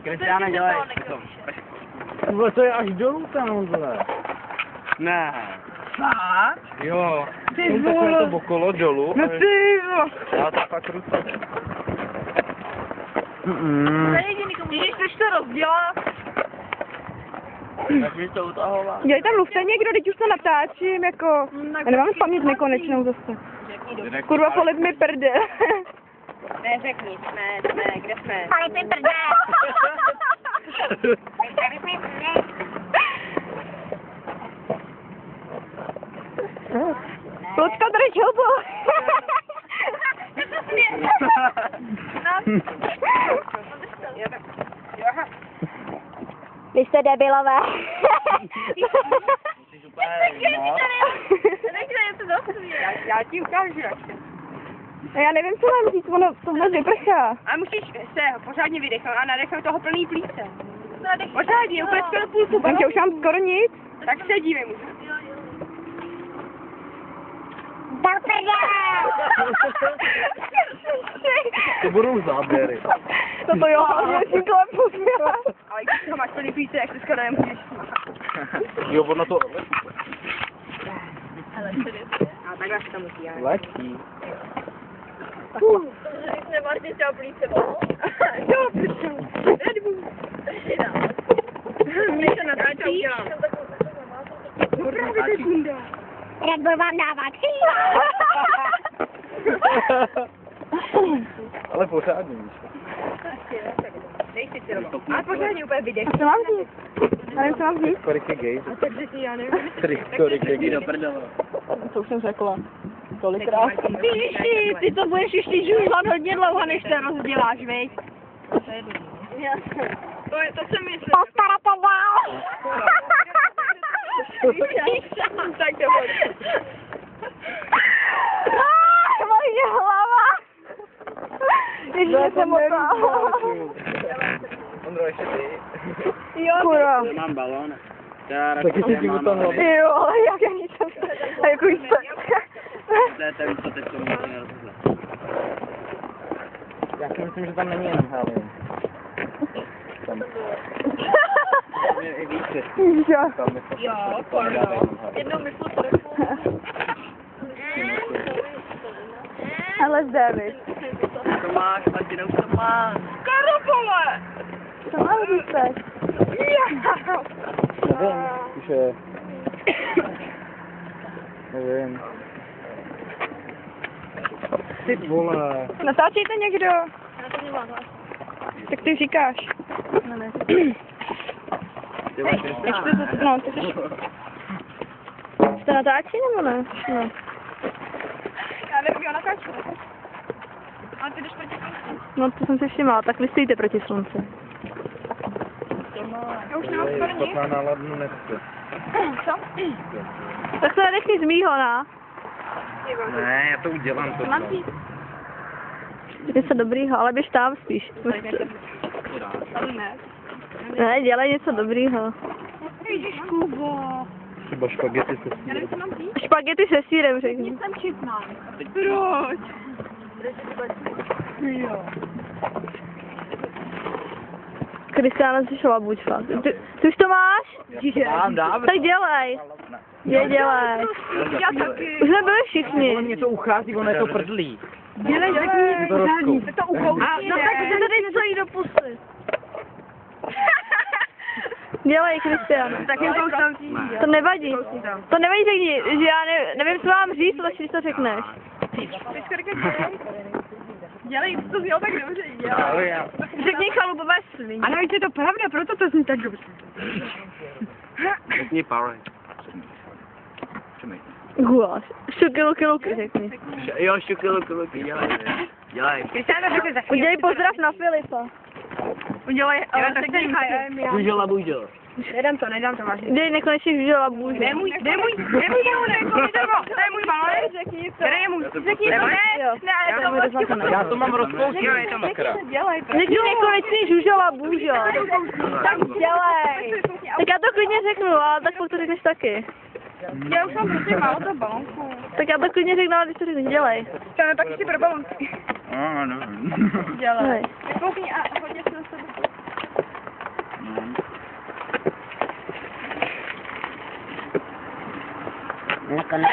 Kristiáne, dělej. To je až dolů tam, vole. Ne. Fakt? Jo. Ty vole. vole. To okolo dolů. No ty vole. Já to fakt ruce. Když chceš to rozdělat. Tak mi to utahovat. Dělej tam lufte někdo, teď už to natáčím, jako... Já nemám paměť nekonečnou zase. Kurva, polip mi prdel. Neřekni, jsme, kde jsme? Polip mi prdel. Lucka, drž hubu. Vy jste debilové. Já ti ukážu. Já nevím, co mám říct, ono tohle vyprchá. A musíš se pořádně vydechnout a nadechnout toho plný plíce. Pořádně, úplně skoro půlku. Takže už mám skoro nic. Tak se dívej mu. To budou záběry. To jo, ale si klepu směla. Ale když ho máš plný plíce, jak se skoro nemůžeš smáhat. Jo, ono to A takhle se to musí, ale. letí. Nemáš ty třeba plíce, bo? Jo, pičo. Red Bull. Mě to natáčí. Udělám. Red Bull vám dává kříva. Ale pořádně, víš. Dej si robo. Ale pořádně úplně vydech. Co mám říct? Já nevím, co mám říct. Kolik je gay? Takže ty, já nevím. Kolik je gay? To už jsem řekla. Tolikrát. Ty to budeš ještě žužlat hodně dlouho, než to rozděláš, viď? To jsem myslel. Postarate dál. Tak to bude. Moje hlava. Ježiš, jsem mokrá. Ondro, ještě ty. Jo, kurva. Mám balón. Taky si tím utahla. Jo, ale jak já nejsem. A jako jste. To víc, co teď to může nerozhodne. Já si myslím, že tam není jen helium. Tam. Tam je i více. Jo. Tam je to. Jo, pardon. Jednou myslu trochu. Ale David. To máš, Martina, už to máš. Karobole! Co mám říct teď? Nevím, že... Nevím. Ty vole. Natáčejte někdo. Tak ty říkáš. No ne. No, ty jsi... Jste natáčí nebo ne? No. Já nevím, já natáčím. Ale ty jdeš proti slunci. No to jsem si všimla, tak vy stojíte proti slunci. Já už nemám skoro nic. Špatná náladnu nechce. Co? Tak se nadechni z mýho, na. Ne, já to udělám to. Mám říct? Něco dobrýho, ale běž tam spíš. Ale ne. Ne, dělej něco dobrýho. Ježiš, Kubo. Třeba špagety se Já nevím, co mám říct. Špagety se sýrem, řekni. Jsem čipná. Proč? Jo. Kristiána si šla buď fakt. Ty už to máš? Mám, dávno. Tak dělej. Dělej. Já taky. Už jsme byli Ono všichni. mě to uchází, ono je to prdlí. Dělej, řekni. To rozkou. To ukousí. No tak se tady celý dopustit. Dělej, Kristiána. Tak jen kousnoucí. To nevadí. To nevadí, řekni, že já nevím, co mám říct, tak si to řekneš. Ty skorka dělej. Dělej, to znělo tak dobře. Dělej. Řekni chalupové svině. A navíc je to pravda, proto to zní tak dobře. Řekni power. Guláš. Šuky, luky, řekni. Jo, šuky, luky, dělej. Dělej. Kristiána řekne za Udělej pozdrav na Filipa. Udělej, ale tak nechaj. Bužel. Nedám to vážně. Dej nekonečně žužela bůže. Dej můj balonek, to je můj balonek. Řekni to. Který je můj? Řekni to, ne, Já to mám rozpouštěný. Jo, je to makra. Řekni nekonečně žužela bůže. Tak dělej. Tak já to klidně řeknu, ale tak pokud to řekneš taky. Já už mám prostě málo toho balonku. Tak já to klidně řeknu, ale když to řekneš, dělej. Chceme pak si pro balonky. No. Dělej. Koukni a hodně se na sebe. Nakonec.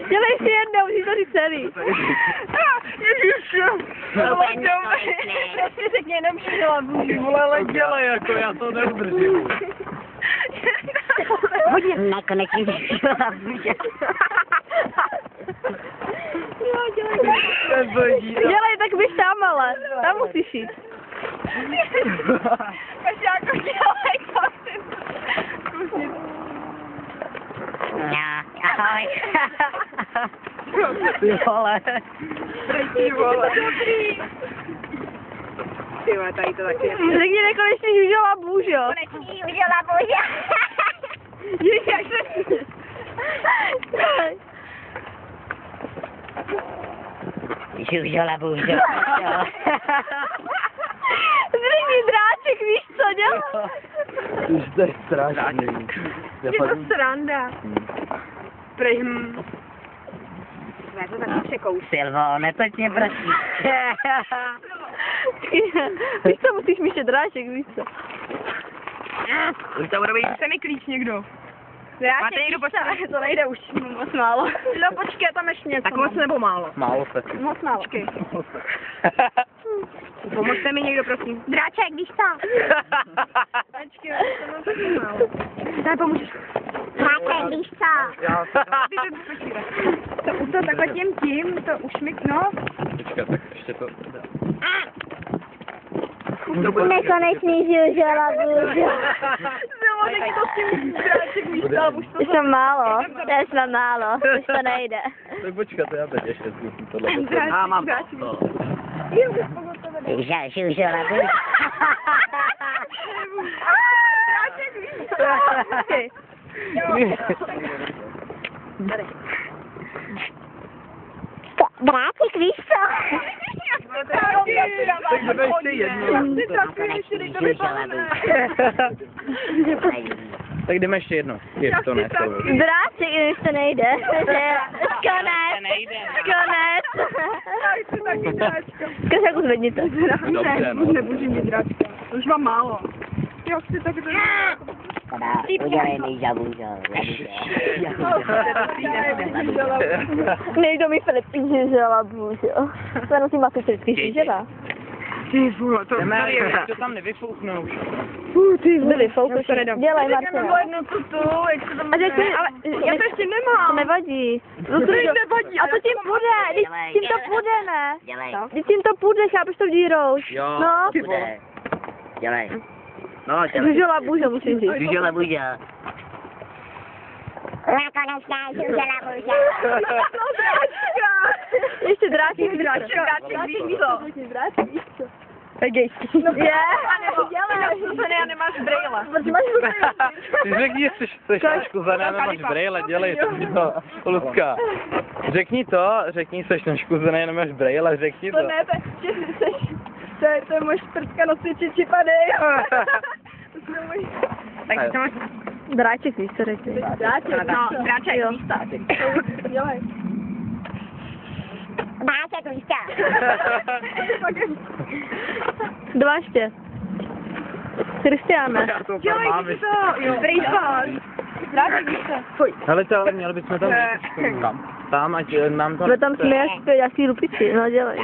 Dělej si jednou, musíš to říct celý. Ježiši. Prostě řekni jenom šíla. Vole, ale dělej jako, já to neudržím. Hodně. Nakonec jim vyšla buďa. Dělej, tak běž tam, ale. Tam musíš jít. Kašáko, dělej, prosím. No, ahoj. Ty vole. Ty vole. Ty vole, tady to taky je. Řekni nekonečný žužela bůž, jo. Konečný užila buďa. Ježiš, jak to Žužela buďa. Řekni dráček, víš co, dělej. Už to je strašný. Je to sranda. Prým. Já to taky překouš. Silvo, netoč mě prosím. Víš co, musíš míšet dráček, víš co. Už to bude být. Chce mi klíč někdo. Máte někdo počkej, to nejde už moc málo. No počkej, tam ještě něco. Tak moc nebo málo? Málo stačí. Moc málo. Počkej. Pomožte mi někdo, prosím. Dráček, víš co? Počkej, to mám taky málo. Daj, pomůžeš. Dráček, víš co? To takhle tím, to ušmykno. Počkat, tak ještě to. Nekonečný žužela buďa. Taky to s tím dráček víš, ale už to... Ještě málo, to je snad málo, už to nejde. Tak počkat, já teď ještě zkusím tohle. Dráček, Mám dráček. to. Žužela buďa. Dráček víš. Dráček, víš co? Tak jdeme ještě jednou. Tak jdeme ještě jednou. Je to ne, to je. Dráček, když to nejde. Konec. Konec. Taky dráčka. Kašáku zvedni to. Dobře, no. Nebudu mít dráčka. To už mám málo. Já chci taky to... Udělej mi žabužo. Někdo mi Filipín žela bůž, jo. To jenom si máte Filipín žela. Ty vole, to Jdeme, to tam nevyfouknu už. Byli foukuš. Dělej, Martina. jednu tutu, jak se tam... A řekni, Ale já to ještě nemám. To nevadí. To nevadí. A to tím půjde, když tím to půjde, ne? Dělej. Když tím to půjde, chápeš to dírou. Jo. No. Bude. Dělej. No, dělej. Žužela bůže, musím říct. Žužela buďa. Nakonečná žužela buďa. Ještě dráček, Dráček, víš co? Dráček, víš co? Tak jej. Je, A nebo dělej. Já nemáš brejle. Protože máš Ty řekni, jestli jsi naškuzená, nemáš brejle, dělej to, Lucka. Řekni, jsi naškuzená, nemáš brejle, řekni to. To ne, to je moje šprtka nosiči čipadej. Tak to máš... Dráček, víš co řekni. Dráček, no, dráček, Jo. místa. Dělej. Dráček, víš co? Dva ještě. Kristiáne. Já to Dělej, mám víš to, jo, brejsbal. Dráček, víš co? Fuj. Hele, to ale měli bychom tam tam, ať nám to... Jsme tam směješ nějaký rupici, no dělej.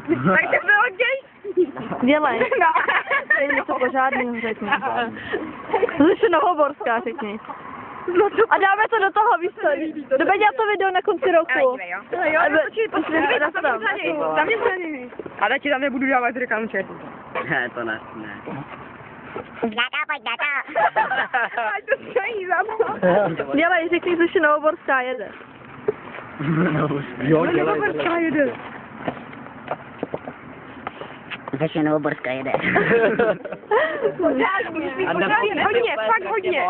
Tak to bylo děj. Dělej. No. To je něco pořádného, řekni. Zase Novoborská, řekni. A dáme to do toho, víš co? Dobře dělat to video na konci roku. Jo, tam mě zraněný. Ale ti tam nebudu dávat reklamu čertu. Ne, to ne. Zlatá, pojď na to. Ať to stojí za mnou. Dělej, řekni, že Novoborská jede. Jo, dělej. jede. Zaše Novoborská jede. Hodně, fakt hodně.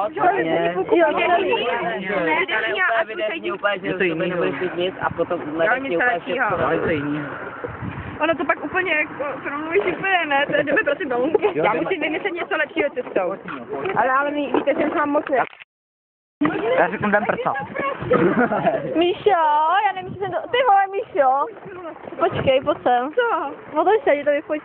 Je to jiný, nebudeš mít nic a potom něco dalšího. ale to jiný. Ono to pak úplně jako, promluvíš úplně, ne? To jdeme prosím domů. Já musím vymyslet něco lepšího cestou. Ale víte, že už mám moc ne. Já řeknu jdem prsa. Míšo, já nevím, že jsem to... Ty vole, Míšo. Počkej, pojď sem. Co? No to se, to vyfotí.